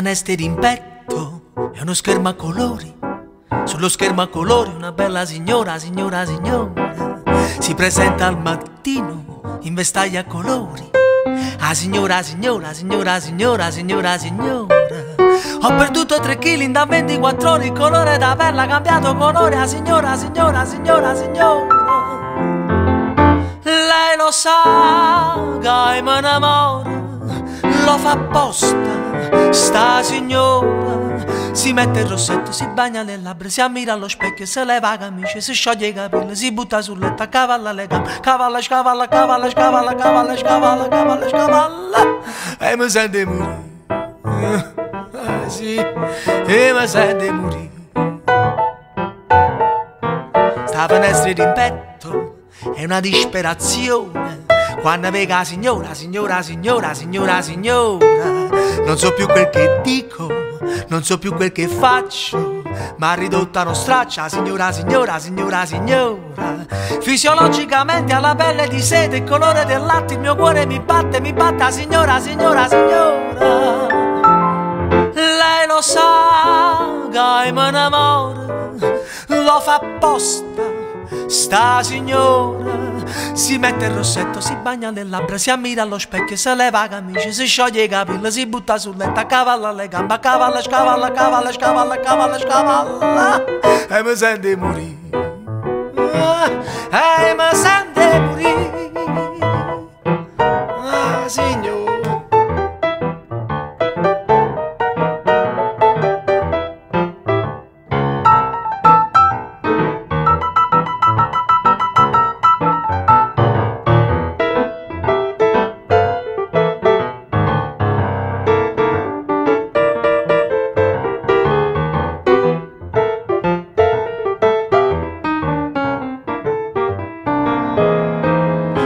finestre in petto e uno schermo a colori. Sullo schermo a colori una bella signora, signora, signora, si presenta al mattino in vestaglia a colori. Ah signora, signora, signora, signora, signora, signora, ho perduto 3 kg da 24 ore, il colore da perla ha cambiato colore. Ah signora, signora, signora, signora, lei lo sa che me innamora, lo fa apposta sta signora. Si mette il rossetto, si bagna le labbra, si ammira allo specchio, se leva la camicia, si scioglie i capelli, si butta sul letto, accavalla le gambe, cavalla, scavalla, cavalla, scavalla, cavalla, scavalla, cavalla, scavalla, e mi sente morire, sì, e mi sente morire. Sta finestra in petto è una disperazione, quando vega signora, signora, signora, signora, signora, non so più quel che dico, non so più quel che faccio, ma ridotta a uno straccia, signora, signora, signora, signora. Fisiologicamente alla pelle di sete, il colore del latte, il mio cuore mi batte, signora, signora, signora. Lei lo sa che mi innamora, lo fa apposta sta signora. Si mette il rossetto, si bagna le labbra, si ammira allo specchio, se leva la camicia, si scioglie i capelli, si butta sul letto, accavalla le gambe, cavalla, scavalla, cavalla, scavalla, cavalla, scavalla, e mi sente morire, e mi sente morire, ah signora.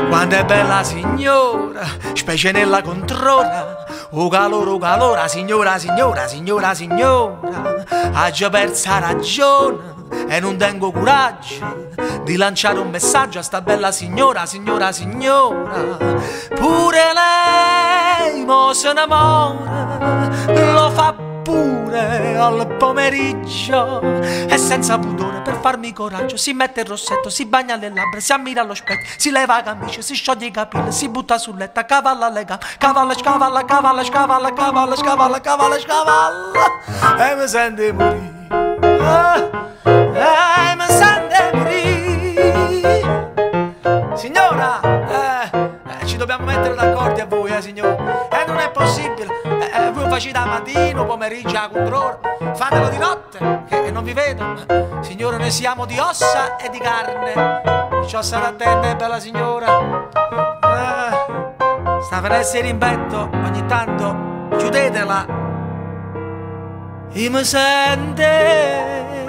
Quando è bella signora, specie nella controlla, o calora, signora, signora, signora, signora, ha già persa ragione e non tengo coraggio di lanciare un messaggio a sta bella signora, signora, signora. Pure lei mo se innamora, lo fa pure al pomeriggio, e senza pudore per farmi coraggio si mette il rossetto, si bagna le labbra, si ammira allo specchio, si leva la camicia, si scioglie i capelli, si butta sul letto, cavalla le gambe, cavalla, scavalla, cavalla, scavalla, cavalla, scavalla, cavalla, scavalla, e mi sente morire, e mi sente morire. Signora, ci dobbiamo mettere d'accordo a voi, signora, e non è possibile. Voi facete la mattina, pomeriggio, a controllo, fatelo di notte, che non vi vedo. Signore, noi siamo di ossa e di carne, perciò state attente, bella signora. Sta finestra in petto, ogni tanto chiudetela. E mi sente